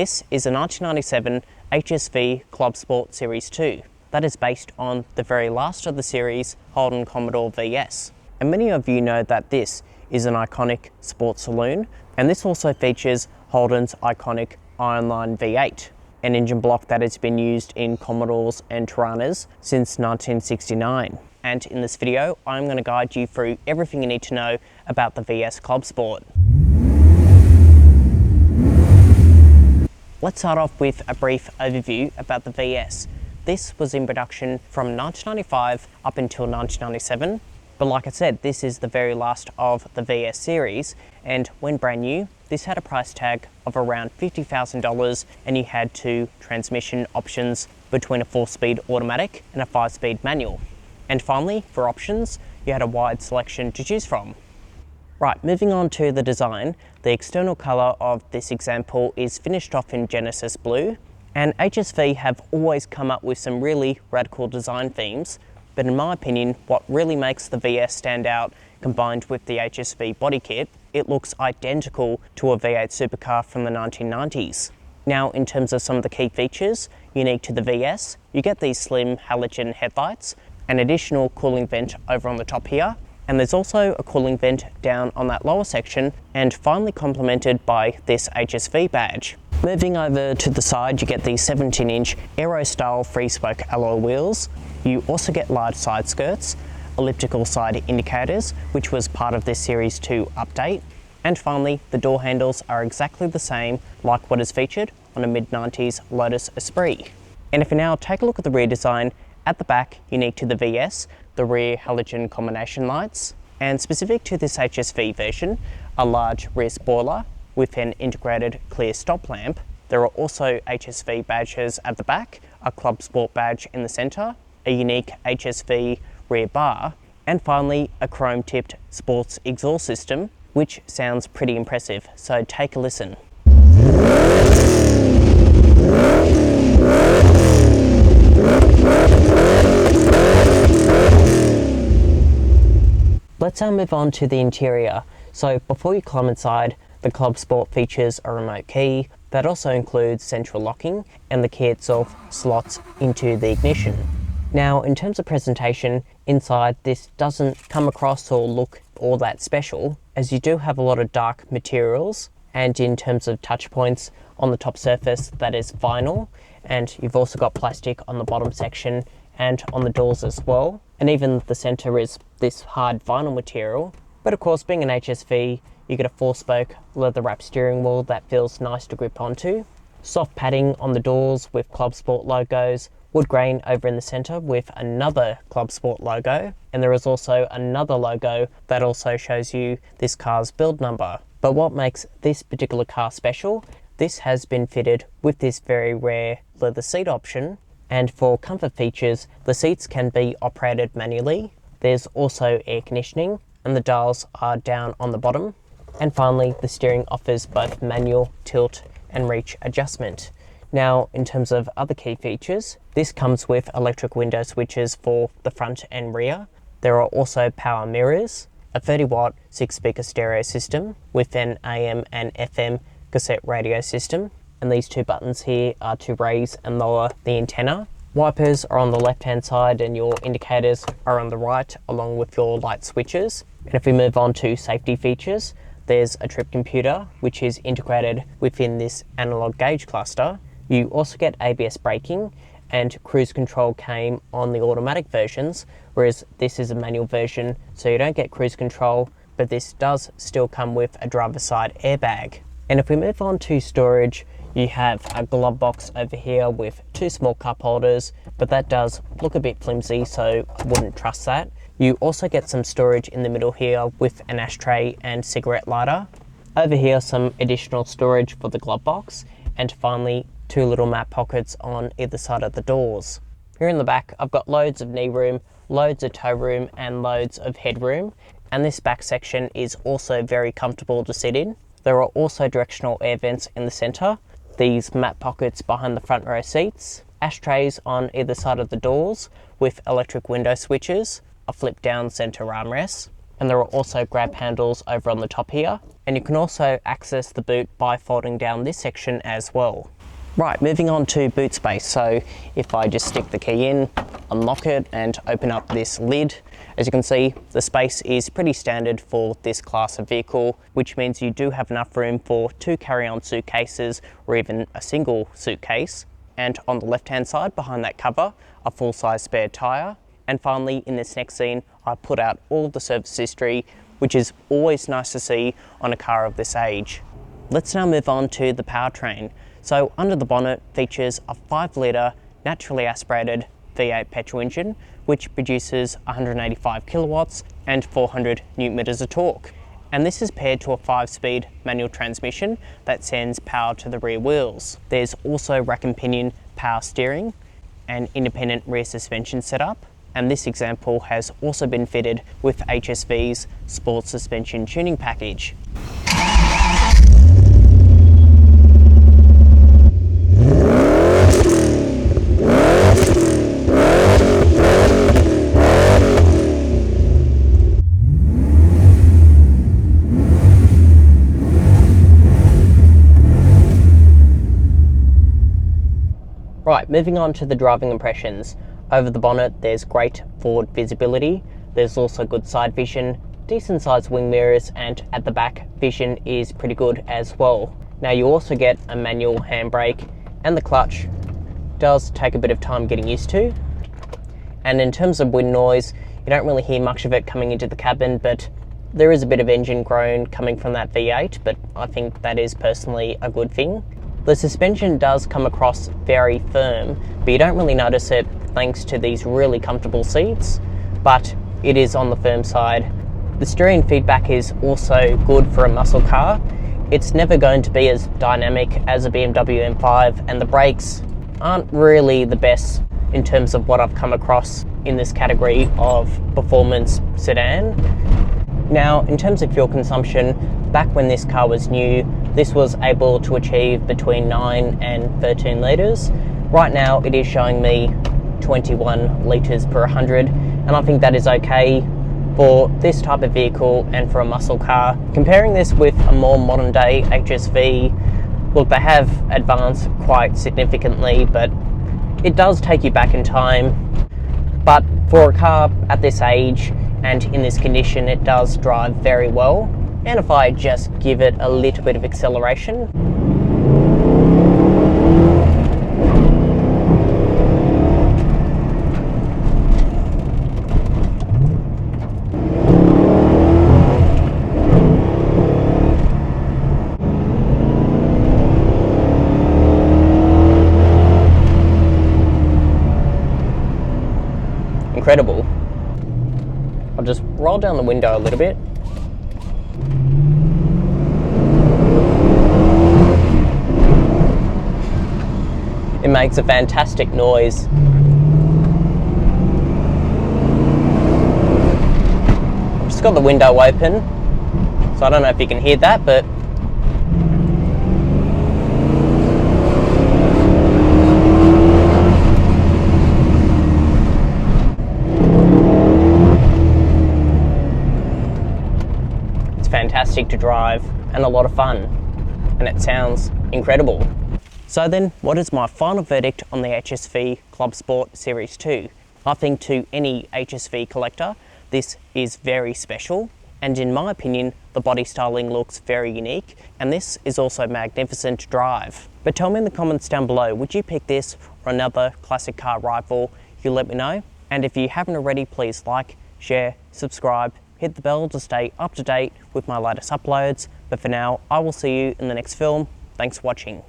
This is a 1997 HSV Clubsport Series 2 that is based on the very last of the series, Holden Commodore VS. And many of you know that this is an iconic sports saloon, and this also features Holden's iconic Ironline V8, an engine block that has been used in Commodores and Tiranas since 1969. And in this video, I'm going to guide you through everything you need to know about the VS Clubsport. Let's start off with a brief overview about the VS. This was in production from 1995 up until 1997, but like I said, this is the very last of the VS series, and when brand new, this had a price tag of around $50,000, and you had two transmission options between a 4-speed automatic and a 5-speed manual. And finally, for options, you had a wide selection to choose from. Right, moving on to the design, the external colour of this example is finished off in Genesis Blue, and HSV have always come up with some really radical design themes, but in my opinion, what really makes the VS stand out, combined with the HSV body kit, it looks identical to a V8 supercar from the 1990s. Now, in terms of some of the key features unique to the VS, you get these slim halogen headlights, an additional cooling vent over on the top here, and there's also a cooling vent down on that lower section, and finally complemented by this HSV badge. Moving over to the side, you get these 17-inch aero-style free-spoke alloy wheels. You also get large side skirts, elliptical side indicators, which was part of this Series 2 update. And finally, the door handles are exactly the same like what is featured on a mid-90s Lotus Esprit. And if you now take a look at the rear design, at the back, unique to the VS, the rear halogen combination lights, and specific to this HSV version, a large rear spoiler with an integrated clear stop lamp. There are also HSV badges at the back, a Clubsport badge in the centre, a unique HSV rear bar, and finally a chrome-tipped sports exhaust system, which sounds pretty impressive, so take a listen. Let's now move on to the interior. So before you climb inside, the Clubsport features a remote key that also includes central locking, and the key itself slots into the ignition. Now, in terms of presentation, inside this doesn't come across or look all that special, as you do have a lot of dark materials, and in terms of touch points on the top surface, that is vinyl, and you've also got plastic on the bottom section and on the doors as well, and even the center is this hard vinyl material. But of course, being an HSV, you get a 4-spoke leather wrapped steering wheel that feels nice to grip onto, soft padding on the doors with Clubsport logos, wood grain over in the center with another Clubsport logo, and there is also another logo that also shows you this car's build number. But what makes this particular car special, this has been fitted with this very rare leather seat option, and for comfort features, the seats can be operated manually. There's also air conditioning, and the dials are down on the bottom. And finally, the steering offers both manual, tilt, and reach adjustment. Now, in terms of other key features, this comes with electric window switches for the front and rear. There are also power mirrors, a 30-watt 6-speaker stereo system with an AM and FM cassette radio system, and these two buttons here are to raise and lower the antenna. Wipers are on the left-hand side and your indicators are on the right, along with your light switches. And if we move on to safety features, there's a trip computer, which is integrated within this analog gauge cluster. You also get ABS braking, and cruise control came on the automatic versions, whereas this is a manual version, so you don't get cruise control, but this does still come with a driver's side airbag. And if we move on to storage, you have a glove box over here with two small cup holders, but that does look a bit flimsy, so I wouldn't trust that. You also get some storage in the middle here with an ashtray and cigarette lighter. Over here, some additional storage for the glove box, and finally, two little map pockets on either side of the doors. Here in the back, I've got loads of knee room, loads of toe room, and loads of headroom, and this back section is also very comfortable to sit in. There are also directional air vents in the center, these map pockets behind the front row seats, ashtrays on either side of the doors with electric window switches, a flip down center armrest, and there are also grab handles over on the top here, and you can also access the boot by folding down this section as well. Right, moving on to boot space. So if I just stick the key in, unlock it and open up this lid, as you can see, the space is pretty standard for this class of vehicle, which means you do have enough room for 2 carry-on suitcases or even a single suitcase. And on the left-hand side behind that cover, a full-size spare tyre. And finally, in this next scene, I put out all of the service history, which is always nice to see on a car of this age. Let's now move on to the powertrain. So under the bonnet features a 5-litre naturally aspirated V8 petrol engine, which produces 185 kilowatts and 400 newton meters of torque. And this is paired to a 5-speed manual transmission that sends power to the rear wheels. There's also rack and pinion power steering and independent rear suspension setup. And this example has also been fitted with HSV's sports suspension tuning package. Right, moving on to the driving impressions. Over the bonnet, there's great forward visibility. There's also good side vision, decent sized wing mirrors, and at the back, vision is pretty good as well. Now you also get a manual handbrake, and the clutch does take a bit of time getting used to. And in terms of wind noise, you don't really hear much of it coming into the cabin, but there is a bit of engine groan coming from that V8, but I think that is personally a good thing. The suspension does come across very firm, but you don't really notice it thanks to these really comfortable seats, but it is on the firm side. The steering feedback is also good for a muscle car. It's never going to be as dynamic as a BMW M5, and the brakes aren't really the best in terms of what I've come across in this category of performance sedan. Now, in terms of fuel consumption, back when this car was new, this was able to achieve between 9 and 13 litres. Right now it is showing me 21 litres per 100, and I think that is okay for this type of vehicle and for a muscle car. Comparing this with a more modern day HSV, look, they have advanced quite significantly, but it does take you back in time. But for a car at this age and in this condition, it does drive very well. And if I just give it a little bit of acceleration, incredible. I'll just roll down the window a little bit. It makes a fantastic noise. I've just got the window open, so I don't know if you can hear that, but it's fantastic to drive and a lot of fun, and it sounds incredible. So then, what is my final verdict on the HSV Clubsport Series 2? I think to any HSV collector, this is very special, and in my opinion, the body styling looks very unique, and this is also magnificent to drive. But tell me in the comments down below, would you pick this or another classic car rival? You let me know. And if you haven't already, please like, share, subscribe, hit the bell to stay up to date with my latest uploads. But for now, I will see you in the next film. Thanks for watching.